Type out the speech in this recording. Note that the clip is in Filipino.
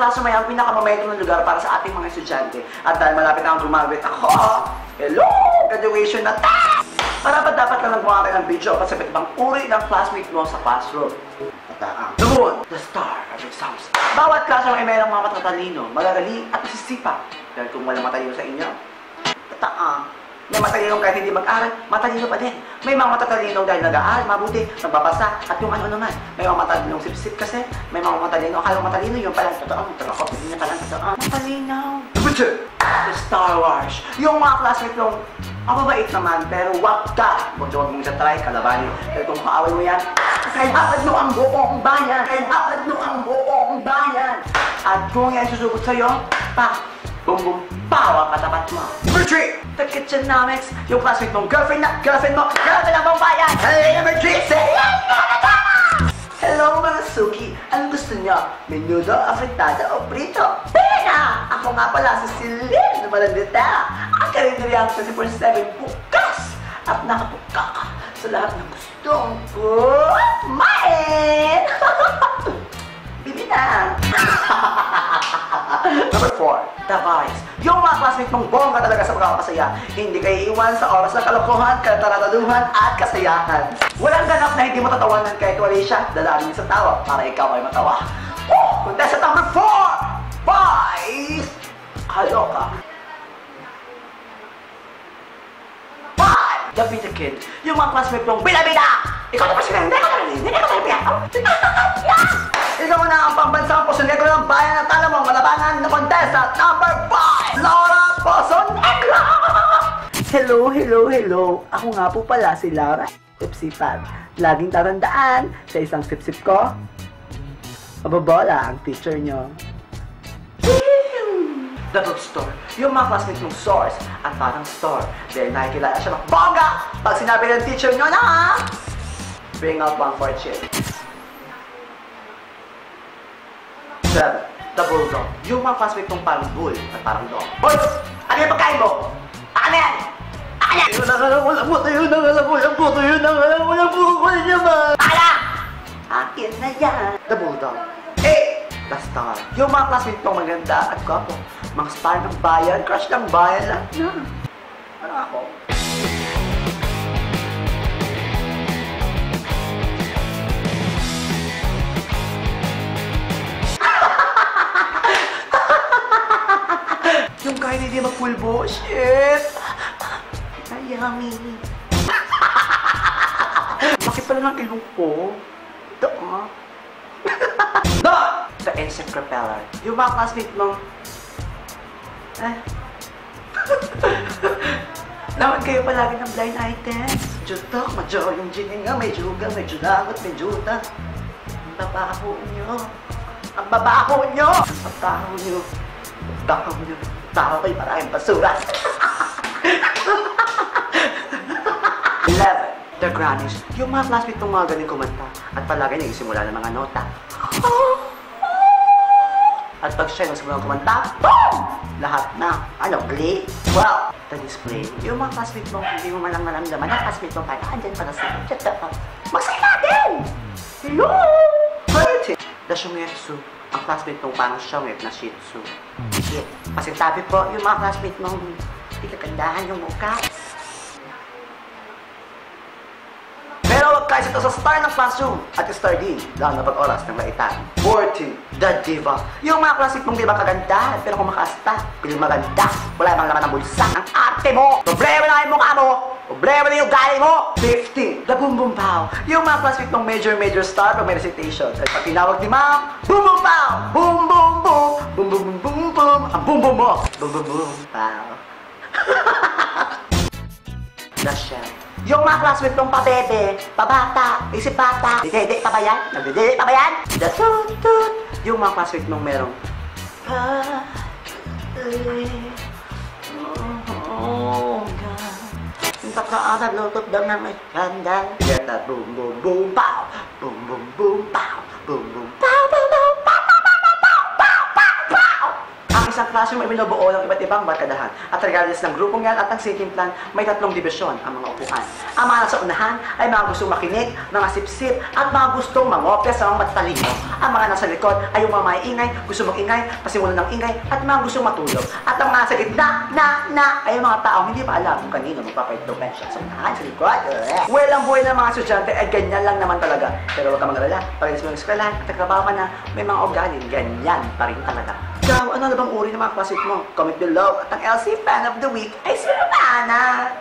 classroom ay ang pinakamomento ng lugar para sa ating mga estudyante. At dahil malapit na akong gumamit ako, hello! Graduation na ta! Para ba dapat lang gumawa kayo ng video at sa iba't ibang uri ng classmate mo sa classroom? The moon, the star of exams. Bawat classroom ay mayroong mga matatalino, magagaling at masisipa. Dahil kung walang matalino sa inyo, may matalinong kahit hindi mag-aral, matalino pa din. May mga matatalino dahil nag-aaral, mabuti, nagbabasa, at yung ano naman. May mga matalinong sip-sip kasi, may mga matalino, akala matalino, yung pala, totoo, hindi niya pala, totoo. Matalino. The Star Wars. Yung mga classmate nung, mababait naman, pero wag ka. Huwag mong try, kalabanin. Pero kung kaaway mo yan, kailangan mo ang buong bayan. Kailangan mo ang buong bayan. At kung yan susubot sa'yo, boom boom, ang katapat mo. Number 3, the kitchenomics. Yung classmate mong girlfriend mo, girlfriend ng buong bayan. Hey, number 3, say hello mga suki. Anong gusto nyo? Menudo, afritada o prito? Pena! Ako nga pala si Celine na Malandita. Ang karinderyang 24/7 bukas at nakapuka ka sa lahat ng gustong kumain. Bibi na. Number 4, the vibes. Yung mga classmate mong bongga talaga sa pagkakasaya. Hindi kayo iwan sa oras ng kalokohan, katarataduhan at kasayahan. Walang ganap na hindi mo tatawanan kahit wali siya. Dalamin sa tawa para ikaw ay matawa. Contestant number 4, 5, kaloka. 5, the Peter Kid. Yung mga classmate mong bida-bida. Ikaw na presidente, ikaw na rin, ikaw na rin. Ikaw na ang pambansang Poso Negro ng bayan at alam mo, malabanan na contestant number 5, Laura Poso Negro! Hello, hello, hello. Ako nga po pala si Laura Sipsipan. Laging tatandaan, sa isang sipsip ko, mababola ang teacher nyo. The bookstore. Yung mga classmates mong source at parang store. Dahil nakikilala siya ng bongga pag sinabi ng teacher nyo na bring out one for chip. 7, the bulldog. Yung mga classmate mong parang bull at parang dog. Boys! Ano yung pagkain mo? Ano yan? Ano yan? Yun ang alam mo, yun ang alam mo, yun ang alam mo, yung bukol niya ba? Ala! Akin na yan. The bulldog. 8, the star. Yung mga classmate mong maganda at gwapo. Mga star ng bayan, crush ng bayan lang na. Ano ako? Yung kahit hindi magpulbo, shit! Ay, yummy! Bakit pala ng ilong ko? Ito, No! The insect repeller. Yung mga classmate mo, lawan kayo palagi ng blind items. Jutok, madyo yung jininga, may juga, may judagot, may juta. Ang babaho nyo. Ang babaho nyo! Ang babaho nyo. Ang babaho nyo. Tao kayo maraming basura. 11, the grannies. Yung mga classmate ng mga galing kumanta at palagi nagsimula ng mga nota. At pag siya nagsimula ng kumanta, boom! Lahat na, glee? Well, the display. Yung mga classmate mo, hindi mo malang maramdaman ang classmate mo parang andyan para sa magsaya din! Hello! 13, the shumetsu. Ang classmate mong parang shumet na shih tzu. Shit. Pasintabi po, yung mga classmate mong hindi kagandahan yung mukha. Pero wag kayo ito sa star ng classroom at star din, lalo na pag-oras ng laitan. 14, the diva. Yung mga classmate mong di ba kagandahan, pero kung makaasta, piling maganda. Wala namang laman ng bulsa. Ang arte mo! Problema na yung mukha mo! Problema na yung galing mo! 15, the boom boom pow. Yung mga classmate mong major star pag may recitation. At pag tinawag ni ma'am, boom boom pow! Boom boom boom! Boom boom boom boom boom! Ang boom boom mo! Boom boom boom pow! The shell. Yung mga classmate mong pabebe, pabata, isip bata, didede pa ba yan? Nagdidede pa ba yan? The toot. Yung mga classmate mong merong yung pagkaarap, lutot daw ng may skandal. Get that boom boom boom pow! Boom boom boom pow! Boom boom pow pow pow pow pow pow pow pow pow pow! Ang isang classroom ay binubuo ng iba't ibang barkadahan. At regardless ng grupong yan at ng seating plan, may 3 dibisyon ang mga upuan. Ang mga nasa unahan ay mga gustong makinig, mga sip-sip, at mga gustong mangopya sa mga matatalino. Ang mga nasa likod ay yung mga maingay, gusto mag-ingay, pasimulan ng ingay, at mga gustong matulog. At ang mga nasa gitna, ay yung mga taong hindi pa alam kung kanino magpapa-intervention sa unahan, sa likod. Well, ang buhay ng mga estudyante ay ganyan lang naman talaga. Pero huwag ka mag-alala, pag-alis mo ng eskwelahan at nagtrabaho ka na, may mga ugali, ganyan pa rin talaga. Ikaw, ano na bang uri ng mga classmate mo? Comment below. At ang LC Fan of the Week ay si Romana.